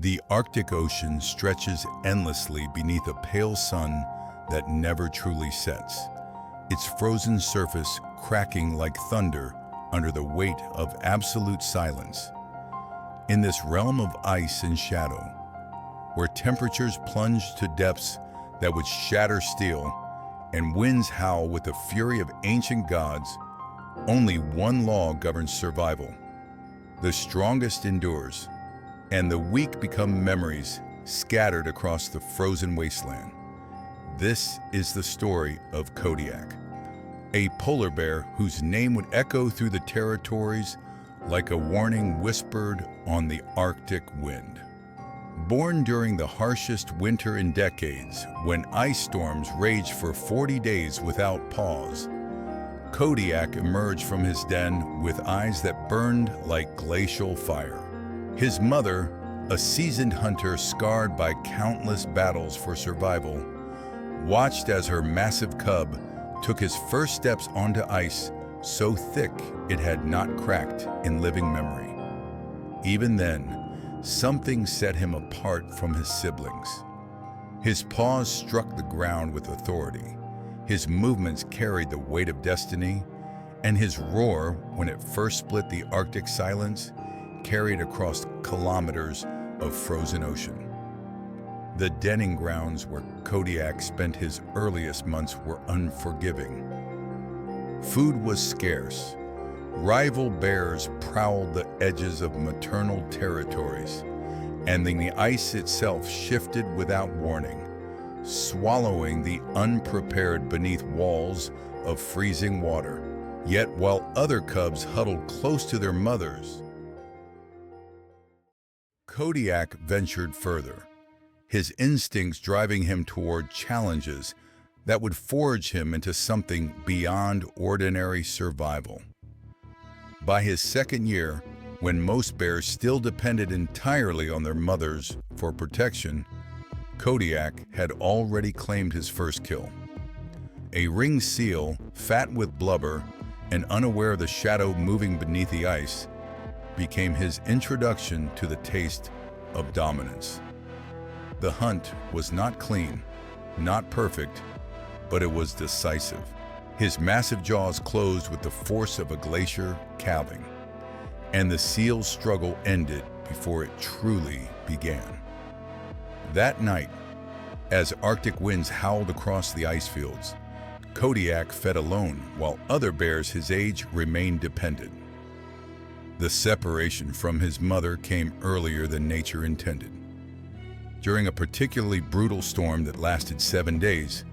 The Arctic Ocean stretches endlessly beneath a pale sun that never truly sets, its frozen surface cracking like thunder under the weight of absolute silence. In this realm of ice and shadow, where temperatures plunge to depths that would shatter steel and winds howl with the fury of ancient gods, only one law governs survival. The strongest endures, and the weak become memories scattered across the frozen wasteland. This is the story of Kodiak, a polar bear whose name would echo through the territories like a warning whispered on the Arctic wind. Born during the harshest winter in decades, when ice storms raged for 40 days without pause, Kodiak emerged from his den with eyes that burned like glacial fire. His mother, a seasoned hunter scarred by countless battles for survival, watched as her massive cub took his first steps onto ice so thick it had not cracked in living memory. Even then, something set him apart from his siblings. His paws struck the ground with authority, his movements carried the weight of destiny, and his roar, when it first split the Arctic silence, carried across kilometers of frozen ocean. The denning grounds where Kodiak spent his earliest months were unforgiving. Food was scarce. Rival bears prowled the edges of maternal territories, and the ice itself shifted without warning, swallowing the unprepared beneath walls of freezing water. Yet while other cubs huddled close to their mothers, Kodiak ventured further, his instincts driving him toward challenges that would forge him into something beyond ordinary survival. By his second year, when most bears still depended entirely on their mothers for protection, Kodiak had already claimed his first kill. A ringed seal, fat with blubber and unaware of the shadow moving beneath the ice, became his introduction to the taste of dominance. The hunt was not clean, not perfect, but it was decisive. His massive jaws closed with the force of a glacier calving, and the seal's struggle ended before it truly began. That night, as Arctic winds howled across the ice fields, Kodiak fed alone while other bears his age remained dependent. The separation from his mother came earlier than nature intended. During a particularly brutal storm that lasted 7 days,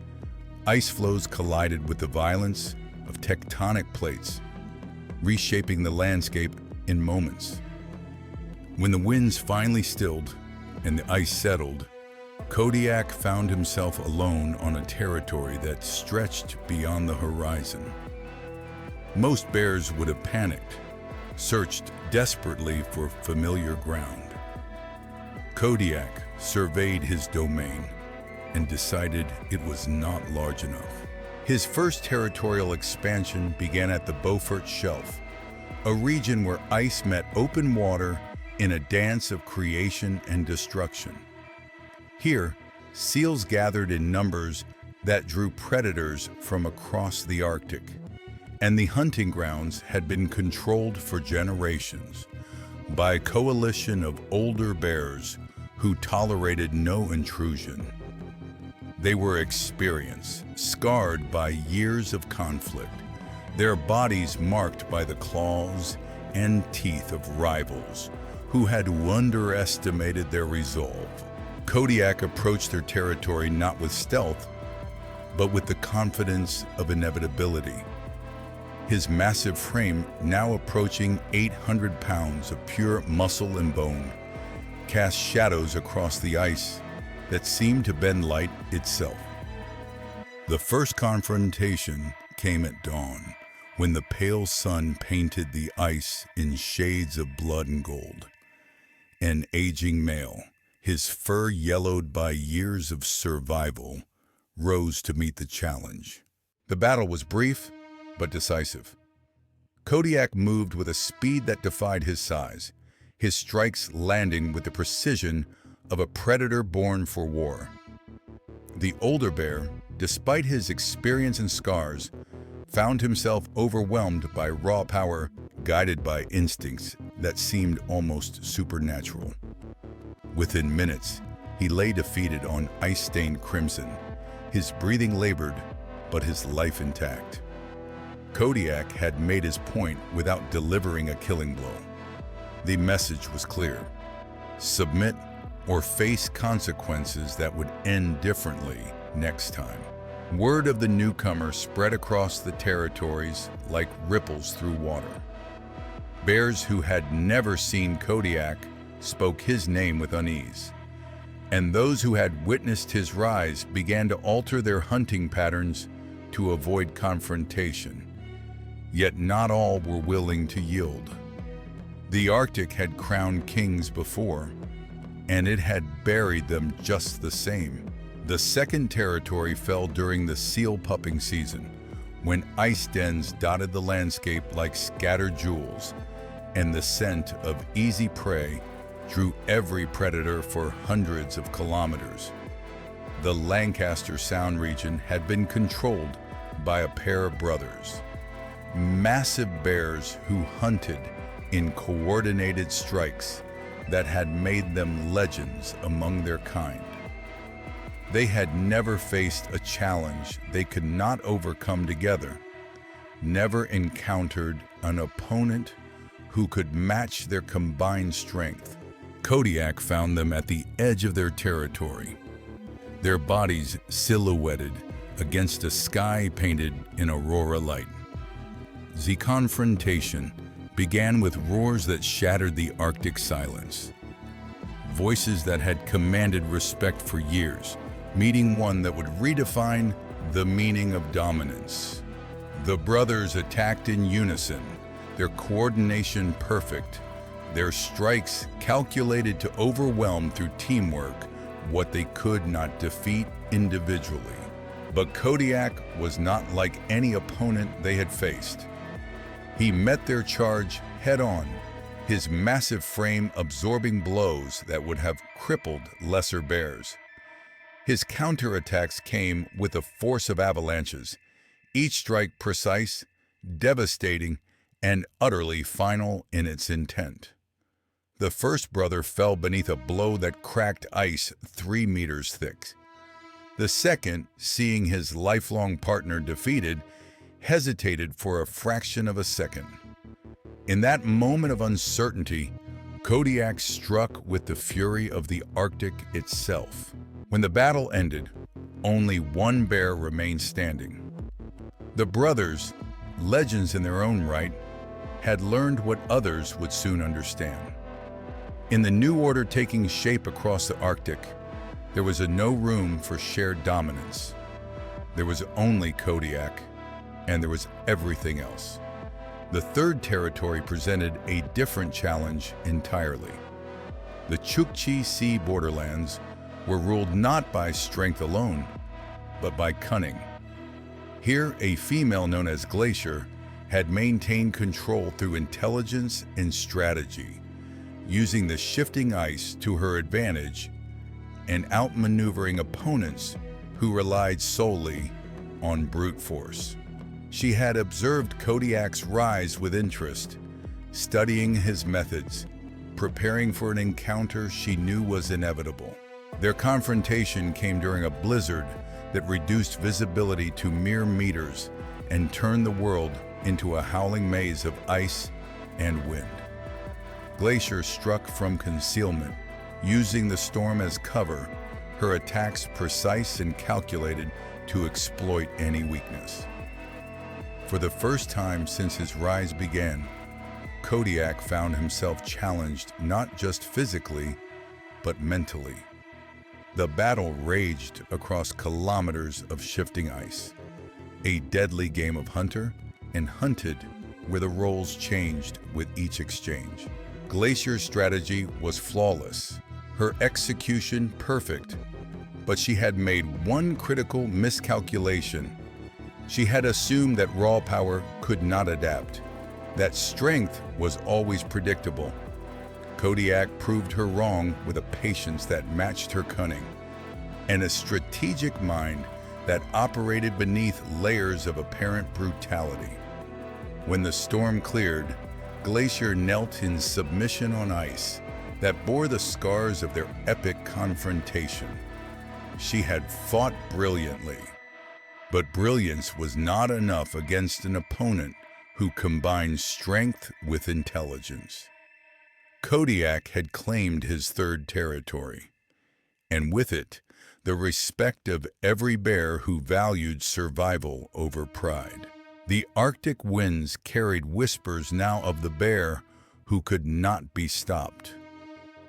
ice floes collided with the violence of tectonic plates, reshaping the landscape in moments. When the winds finally stilled and the ice settled, Kodiak found himself alone on a territory that stretched beyond the horizon. Most bears would have panicked, searched desperately for familiar ground. Kodiak surveyed his domain and decided it was not large enough. His first territorial expansion began at the Beaufort Shelf, a region where ice met open water in a dance of creation and destruction. Here, seals gathered in numbers that drew predators from across the Arctic, and the hunting grounds had been controlled for generations by a coalition of older bears who tolerated no intrusion. They were experienced, scarred by years of conflict, their bodies marked by the claws and teeth of rivals who had underestimated their resolve. Kodiak approached their territory not with stealth, but with the confidence of inevitability. His massive frame, now approaching 800 pounds of pure muscle and bone, cast shadows across the ice that seemed to bend light itself. The first confrontation came at dawn, when the pale sun painted the ice in shades of blood and gold. An aging male, his fur yellowed by years of survival, rose to meet the challenge. The battle was brief but decisive. Kodiak moved with a speed that defied his size, his strikes landing with the precision of a predator born for war. The older bear, despite his experience and scars, found himself overwhelmed by raw power, guided by instincts that seemed almost supernatural. Within minutes, he lay defeated on ice-stained crimson, his breathing labored, but his life intact. Kodiak had made his point without delivering a killing blow. The message was clear: submit or face consequences that would end differently next time. Word of the newcomer spread across the territories like ripples through water. Bears who had never seen Kodiak spoke his name with unease, and those who had witnessed his rise began to alter their hunting patterns to avoid confrontation. Yet not all were willing to yield. The Arctic had crowned kings before, and it had buried them just the same. The second territory fell during the seal pupping season, when ice dens dotted the landscape like scattered jewels, and the scent of easy prey drew every predator for hundreds of kilometers. The Lancaster Sound region had been controlled by a pair of brothers, massive bears who hunted in coordinated strikes that had made them legends among their kind. They had never faced a challenge they could not overcome together, never encountered an opponent who could match their combined strength. Kodiak found them at the edge of their territory, their bodies silhouetted against a sky painted in aurora light. The confrontation began with roars that shattered the Arctic silence. Voices that had commanded respect for years, meeting one that would redefine the meaning of dominance. The brothers attacked in unison, their coordination perfect, their strikes calculated to overwhelm through teamwork what they could not defeat individually. But Kodiak was not like any opponent they had faced. He met their charge head-on, his massive frame absorbing blows that would have crippled lesser bears. His counterattacks came with the force of avalanches, each strike precise, devastating, and utterly final in its intent. The first brother fell beneath a blow that cracked ice 3 meters thick. The second, seeing his lifelong partner defeated, hesitated for a fraction of a second. In that moment of uncertainty, Kodiak struck with the fury of the Arctic itself. When the battle ended, only one bear remained standing. The brothers, legends in their own right, had learned what others would soon understand. In the new order taking shape across the Arctic, there was no room for shared dominance. There was only Kodiak, and there was everything else. The third territory presented a different challenge entirely. The Chukchi Sea borderlands were ruled not by strength alone, but by cunning. Here, a female known as Glacier had maintained control through intelligence and strategy, using the shifting ice to her advantage and outmaneuvering opponents who relied solely on brute force. She had observed Kodiak's rise with interest, studying his methods, preparing for an encounter she knew was inevitable. Their confrontation came during a blizzard that reduced visibility to mere meters and turned the world into a howling maze of ice and wind. Glacier struck from concealment, using the storm as cover, her attacks precise and calculated to exploit any weakness. For the first time since his rise began, Kodiak found himself challenged not just physically, but mentally. The battle raged across kilometers of shifting ice, a deadly game of hunter and hunted where the roles changed with each exchange. Glacier's strategy was flawless, her execution perfect, but she had made one critical miscalculation. She had assumed that raw power could not adapt, that strength was always predictable. Kodiak proved her wrong with a patience that matched her cunning and a strategic mind that operated beneath layers of apparent brutality. When the storm cleared, Glacier knelt in submission on ice that bore the scars of their epic confrontation. She had fought brilliantly, but brilliance was not enough against an opponent who combined strength with intelligence. Kodiak had claimed his third territory, and with it, the respect of every bear who valued survival over pride. The Arctic winds carried whispers now of the bear who could not be stopped,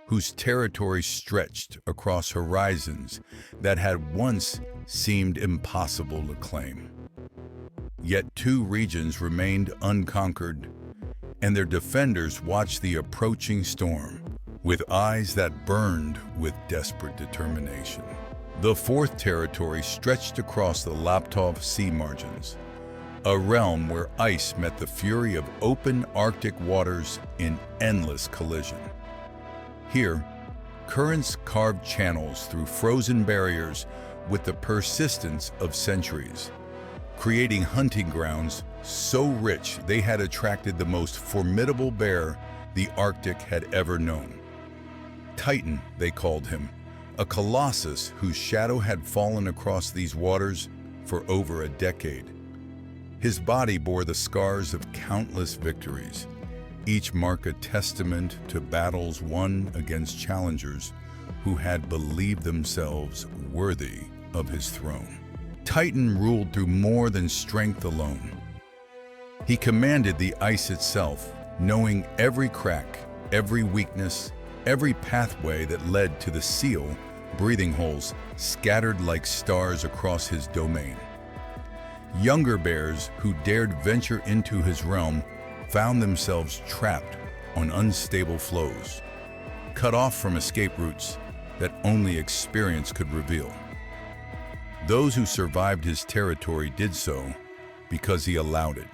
whose territory stretched across horizons that had once seemed impossible to claim. Yet two regions remained unconquered, and their defenders watched the approaching storm with eyes that burned with desperate determination. The fourth territory stretched across the Laptov sea margins, a realm where ice met the fury of open Arctic waters in endless collision. Here, currents carved channels through frozen barriers with the persistence of centuries, creating hunting grounds so rich they had attracted the most formidable bear the Arctic had ever known. Titan, they called him, a colossus whose shadow had fallen across these waters for over a decade. His body bore the scars of countless victories, each mark a testament to battles won against challengers who had believed themselves worthy of his throne. Titan ruled through more than strength alone. He commanded the ice itself, knowing every crack, every weakness, every pathway that led to the seal, breathing holes scattered like stars across his domain. Younger bears who dared venture into his realm found themselves trapped on unstable flows, cut off from escape routes that only experience could reveal. Those who survived his territory did so because he allowed it,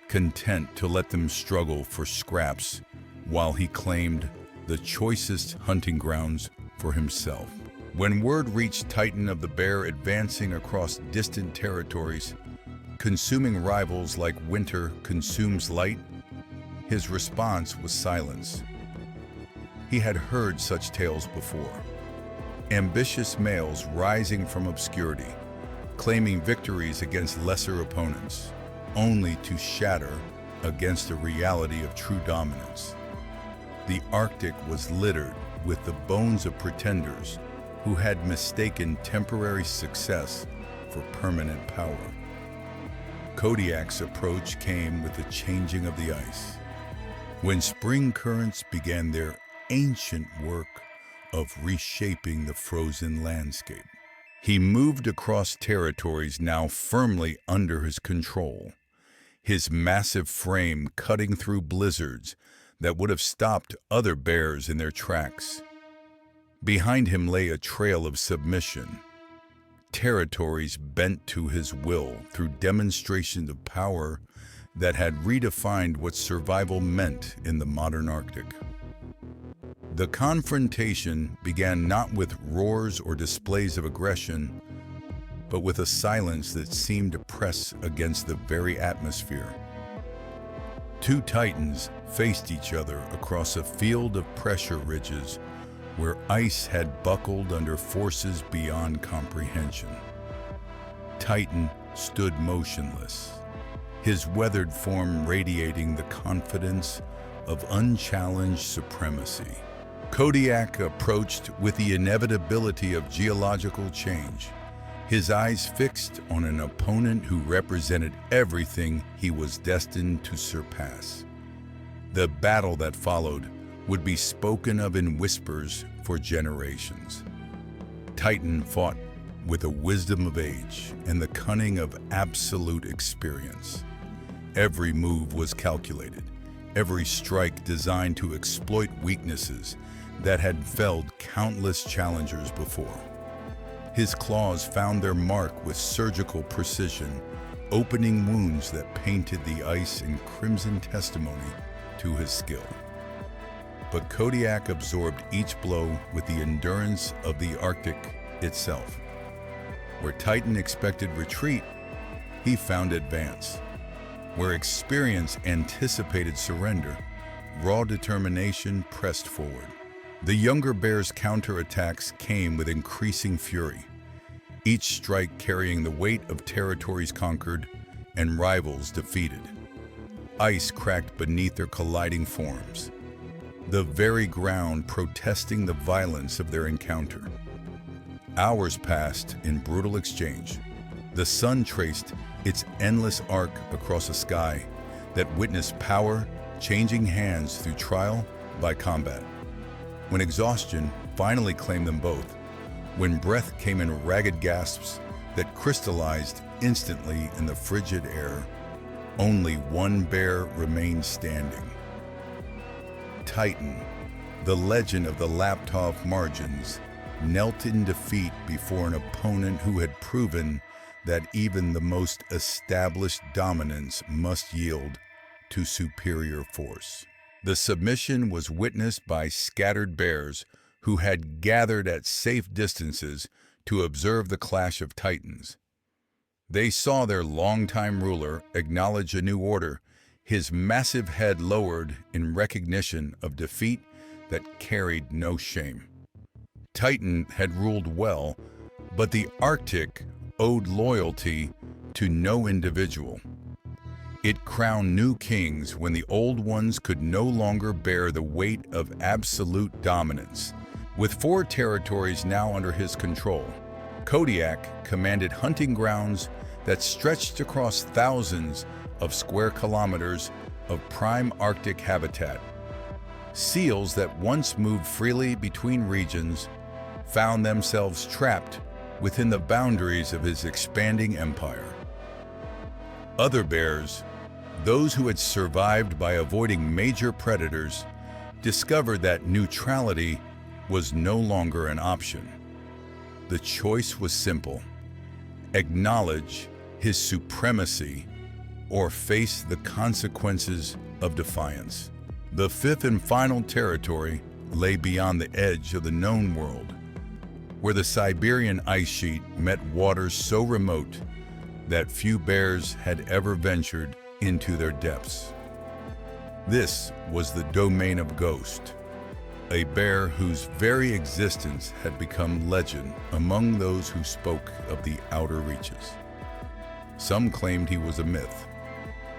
content to let them struggle for scraps while he claimed the choicest hunting grounds for himself. When word reached Titan of the bear advancing across distant territories, consuming rivals like winter consumes light, his response was silence. He had heard such tales before. Ambitious males rising from obscurity, claiming victories against lesser opponents, only to shatter against the reality of true dominance. The Arctic was littered with the bones of pretenders who had mistaken temporary success for permanent power. Kodiak's approach came with the changing of the ice, when spring currents began their ancient work of reshaping the frozen landscape. He moved across territories now firmly under his control, his massive frame cutting through blizzards that would have stopped other bears in their tracks. Behind him lay a trail of submission, territories bent to his will through demonstrations of power that had redefined what survival meant in the modern Arctic. The confrontation began not with roars or displays of aggression, but with a silence that seemed to press against the very atmosphere. Two titans faced each other across a field of pressure ridges where ice had buckled under forces beyond comprehension. Titan stood motionless, his weathered form radiating the confidence of unchallenged supremacy. Kodiak approached with the inevitability of geological change, his eyes fixed on an opponent who represented everything he was destined to surpass. The battle that followed would be spoken of in whispers for generations. Titan fought with the wisdom of age and the cunning of absolute experience. Every move was calculated, every strike designed to exploit weaknesses that had felled countless challengers before. His claws found their mark with surgical precision, opening wounds that painted the ice in crimson testimony to his skill. but Kodiak absorbed each blow with the endurance of the Arctic itself. Where Titan expected retreat, he found advance. Where experience anticipated surrender, raw determination pressed forward. The younger bear's counterattacks came with increasing fury, each strike carrying the weight of territories conquered and rivals defeated. Ice cracked beneath their colliding forms, the very ground protesting the violence of their encounter. Hours passed in brutal exchange. The sun traced its endless arc across a sky that witnessed power changing hands through trial by combat. When exhaustion finally claimed them both, when breath came in ragged gasps that crystallized instantly in the frigid air, only one bear remained standing. Titan, the legend of the Laptov margins, knelt in defeat before an opponent who had proven that even the most established dominance must yield to superior force. The submission was witnessed by scattered bears who had gathered at safe distances to observe the clash of titans. They saw their longtime ruler acknowledge a new order, his massive head lowered in recognition of defeat that carried no shame. Titan had ruled well, but the Arctic owed loyalty to no individual. It crowned new kings when the old ones could no longer bear the weight of absolute dominance. With 4 territories now under his control, Kodiak commanded hunting grounds that stretched across thousands of square kilometers of prime Arctic habitat. Seals that once moved freely between regions found themselves trapped within the boundaries of his expanding empire. Other bears, those who had survived by avoiding major predators, discovered that neutrality was no longer an option. The choice was simple: acknowledge his supremacy or face the consequences of defiance. The 5th and final territory lay beyond the edge of the known world, where the Siberian ice sheet met waters so remote that few bears had ever ventured into their depths. This was the domain of Ghost, a bear whose very existence had become legend among those who spoke of the outer reaches. Some claimed he was a myth,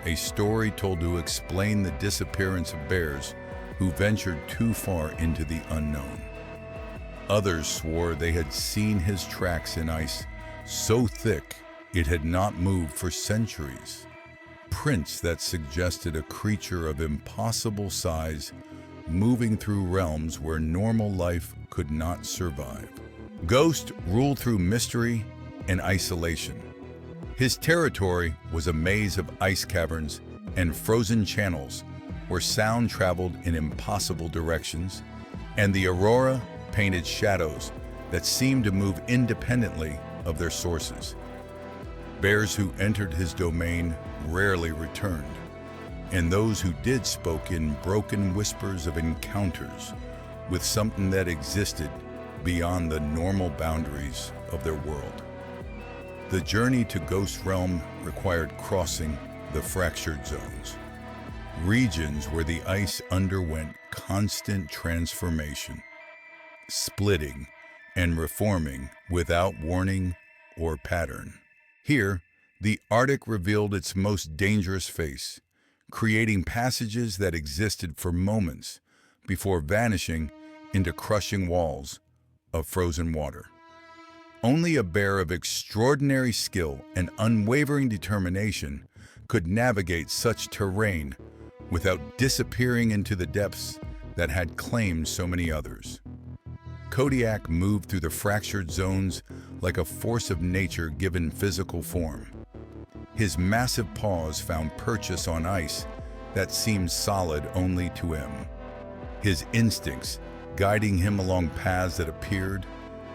a story told to explain the disappearance of bears who ventured too far into the unknown. Others swore they had seen his tracks in ice so thick it had not moved for centuries. Prints that suggested a creature of impossible size moving through realms where normal life could not survive. Ghost ruled through mystery and isolation. His territory was a maze of ice caverns and frozen channels where sound traveled in impossible directions, and the aurora painted shadows that seemed to move independently of their sources. Bears who entered his domain rarely returned, and those who did spoke in broken whispers of encounters with something that existed beyond the normal boundaries of their world. The journey to Ghost Realm required crossing the fractured zones, regions where the ice underwent constant transformation, splitting and reforming without warning or pattern. Here, the Arctic revealed its most dangerous face, creating passages that existed for moments before vanishing into crushing walls of frozen water. Only a bear of extraordinary skill and unwavering determination could navigate such terrain without disappearing into the depths that had claimed so many others. Kodiak moved through the fractured zones like a force of nature given physical form. His massive paws found purchase on ice that seemed solid only to him, his instincts guiding him along paths that appeared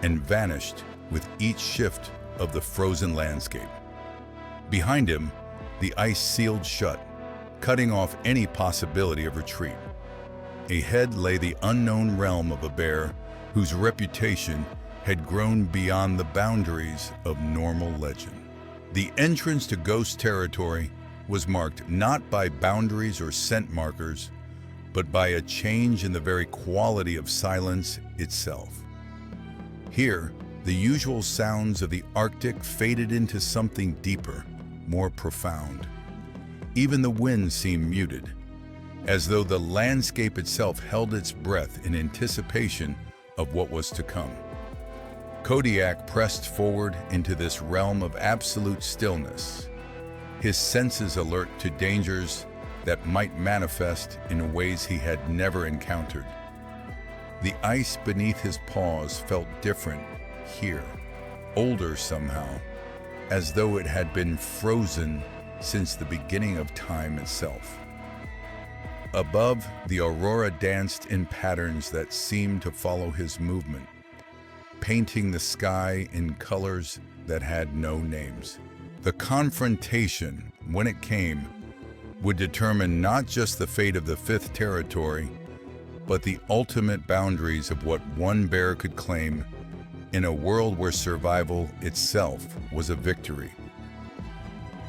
and vanished with each shift of the frozen landscape. Behind him, the ice sealed shut, cutting off any possibility of retreat. Ahead lay the unknown realm of a bear whose reputation had grown beyond the boundaries of normal legend. The entrance to ghost territory was marked not by boundaries or scent markers, but by a change in the very quality of silence itself. Here, the usual sounds of the Arctic faded into something deeper, more profound. Even the wind seemed muted, as though the landscape itself held its breath in anticipation of what was to come. Kodiak pressed forward into this realm of absolute stillness, his senses alert to dangers that might manifest in ways he had never encountered. The ice beneath his paws felt different here, older somehow, as though it had been frozen since the beginning of time itself. Above, the aurora danced in patterns that seemed to follow his movement, painting the sky in colors that had no names. The confrontation, when it came, would determine not just the fate of the fifth territory, but the ultimate boundaries of what one bear could claim in a world where survival itself was a victory.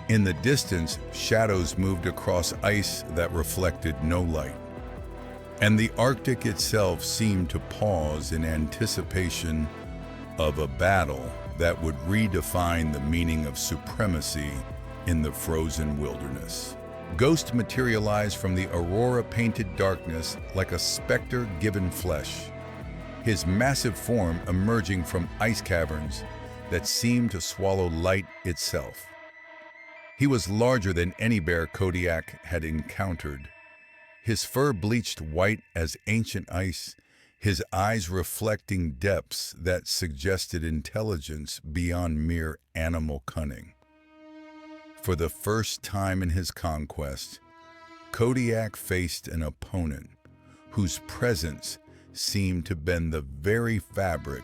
In the distance, shadows moved across ice that reflected no light, and the Arctic itself seemed to pause in anticipation of a battle that would redefine the meaning of supremacy in the frozen wilderness. Ghost materialized from the aurora-painted darkness like a specter given flesh, his massive form emerging from ice caverns that seemed to swallow light itself. He was larger than any bear Kodiak had encountered, his fur bleached white as ancient ice, his eyes reflecting depths that suggested intelligence beyond mere animal cunning. For the first time in his conquest, Kodiak faced an opponent whose presence seemed to bend the very fabric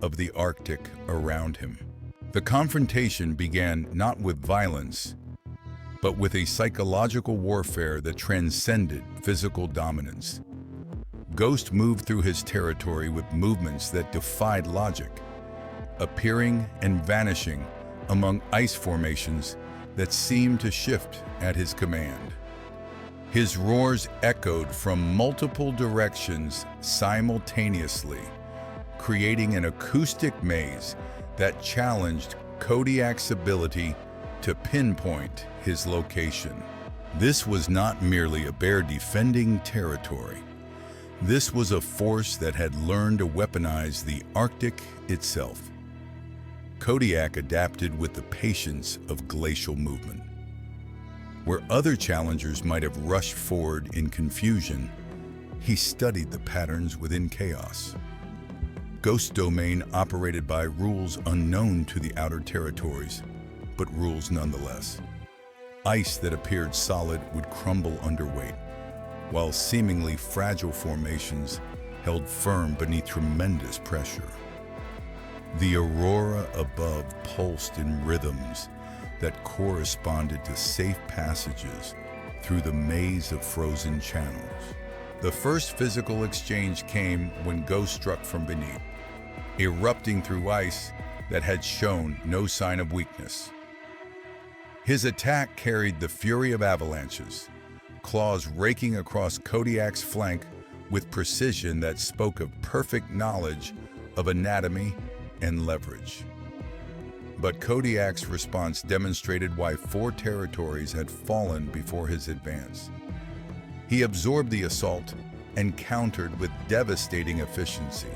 of the Arctic around him. The confrontation began not with violence, but with a psychological warfare that transcended physical dominance. Ghost moved through his territory with movements that defied logic, appearing and vanishing among ice formations that seemed to shift at his command. His roars echoed from multiple directions simultaneously, creating an acoustic maze that challenged Kodiak's ability to pinpoint his location. This was not merely a bear defending territory. This was a force that had learned to weaponize the Arctic itself. Kodiak adapted with the patience of glacial movement. Where other challengers might have rushed forward in confusion, he studied the patterns within chaos. Ghost domain operated by rules unknown to the outer territories, but rules nonetheless. Ice that appeared solid would crumble under weight, while seemingly fragile formations held firm beneath tremendous pressure. The aurora above pulsed in rhythms that corresponded to safe passages through the maze of frozen channels. The first physical exchange came when Ghost struck from beneath, erupting through ice that had shown no sign of weakness. His attack carried the fury of avalanches, claws raking across Kodiak's flank with precision that spoke of perfect knowledge of anatomy and leverage. But Kodiak's response demonstrated why 4 territories had fallen before his advance. He absorbed the assault and countered with devastating efficiency,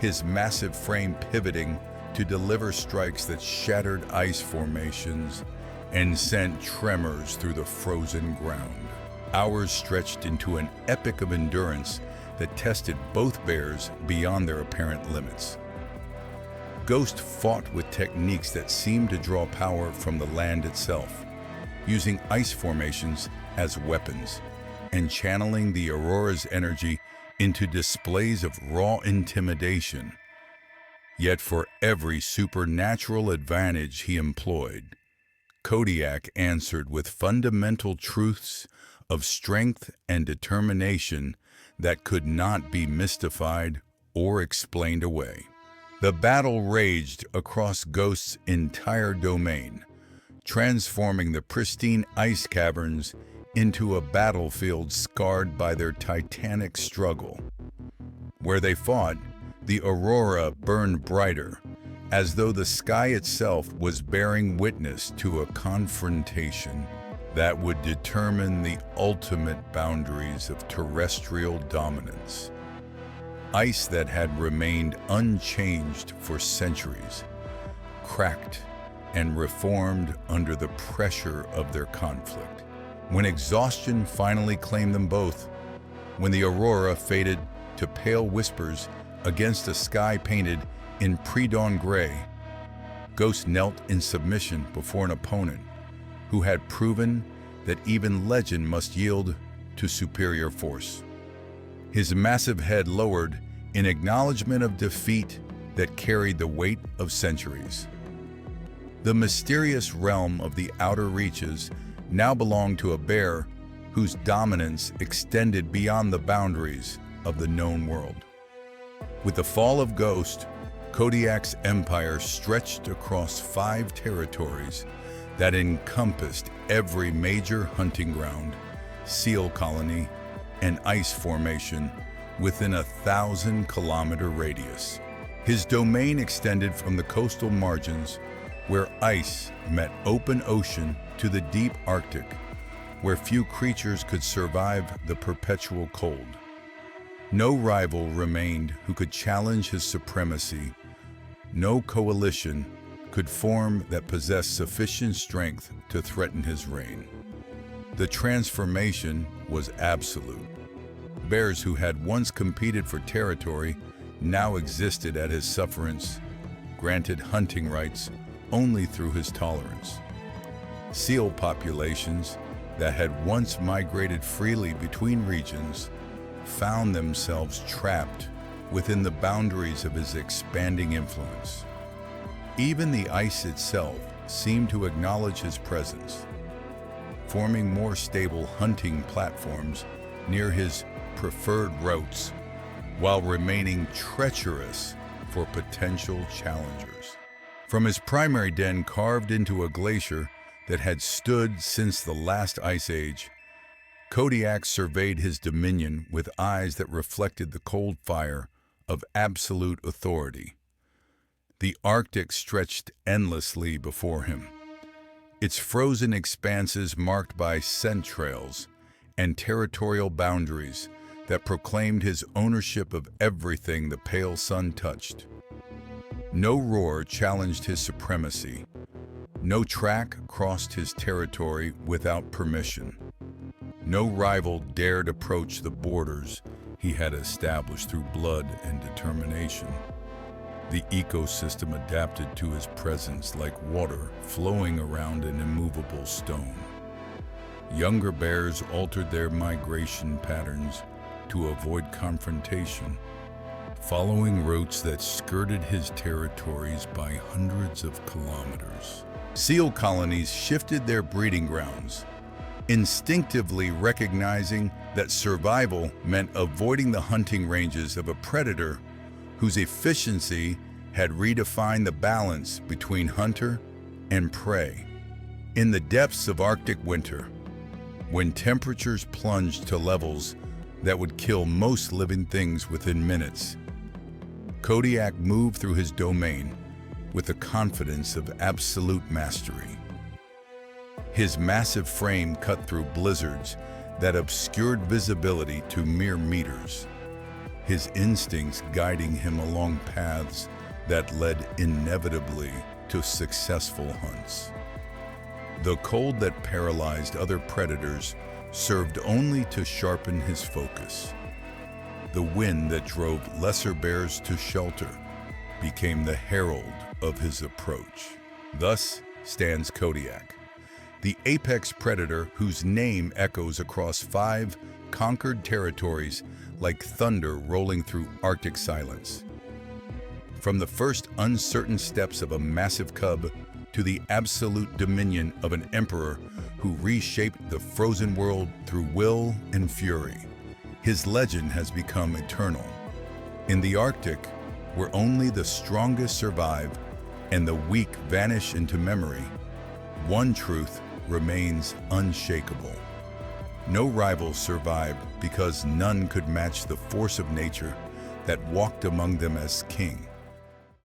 his massive frame pivoting to deliver strikes that shattered ice formations and sent tremors through the frozen ground. Hours stretched into an epic of endurance that tested both bears beyond their apparent limits. Ghost fought with techniques that seemed to draw power from the land itself, using ice formations as weapons and channeling the aurora's energy into displays of raw intimidation. Yet for every supernatural advantage he employed, Kodiak answered with fundamental truths of strength and determination that could not be mystified or explained away. The battle raged across Ghost's entire domain, transforming the pristine ice caverns into a battlefield scarred by their titanic struggle. Where they fought, the aurora burned brighter, as though the sky itself was bearing witness to a confrontation that would determine the ultimate boundaries of terrestrial dominance. Ice that had remained unchanged for centuries, cracked and reformed under the pressure of their conflict. When exhaustion finally claimed them both, when the aurora faded to pale whispers against a sky painted in pre-dawn gray, Ghost knelt in submission before an opponent who had proven that even legend must yield to superior force. His massive head lowered in acknowledgement of defeat that carried the weight of centuries. The mysterious realm of the outer reaches now belonged to a bear whose dominance extended beyond the boundaries of the known world. With the fall of Ghost, Kodiak's empire stretched across 5 territories that encompassed every major hunting ground, seal colony, and ice formation within a 1,000-kilometer radius. His domain extended from the coastal margins, where ice met open ocean, to the deep Arctic, where few creatures could survive the perpetual cold. No rival remained who could challenge his supremacy. No coalition could form that possessed sufficient strength to threaten his reign. The transformation was absolute. Bears who had once competed for territory now existed at his sufferance, granted hunting rights only through his tolerance. Seal populations that had once migrated freely between regions found themselves trapped within the boundaries of his expanding influence. Even the ice itself seemed to acknowledge his presence, forming more stable hunting platforms near his preferred routes, while remaining treacherous for potential challengers. From his primary den carved into a glacier that had stood since the last ice age, Kodiak surveyed his dominion with eyes that reflected the cold fire of absolute authority. The Arctic stretched endlessly before him, its frozen expanses marked by scent trails and territorial boundaries that proclaimed his ownership of everything the pale sun touched. No roar challenged his supremacy. No track crossed his territory without permission. No rival dared approach the borders he had established through blood and determination. The ecosystem adapted to his presence like water flowing around an immovable stone. Younger bears altered their migration patterns to avoid confrontation, following routes that skirted his territories by hundreds of kilometers. Seal colonies shifted their breeding grounds, instinctively recognizing that survival meant avoiding the hunting ranges of a predator whose efficiency had redefined the balance between hunter and prey. In the depths of Arctic winter, when temperatures plunged to levels that would kill most living things within minutes, Kodiak moved through his domain with the confidence of absolute mastery. His massive frame cut through blizzards that obscured visibility to mere meters, his instincts guiding him along paths that led inevitably to successful hunts. The cold that paralyzed other predators served only to sharpen his focus. The wind that drove lesser bears to shelter became the herald of his approach. Thus stands Kodiak, the apex predator whose name echoes across 5 conquered territories like thunder rolling through Arctic silence. From the first uncertain steps of a massive cub to the absolute dominion of an emperor who reshaped the frozen world through will and fury, His legend has become eternal. In the Arctic, where only the strongest survive and the weak vanish into memory, one truth remains unshakable. No rivals survived because none could match the force of nature that walked among them as king.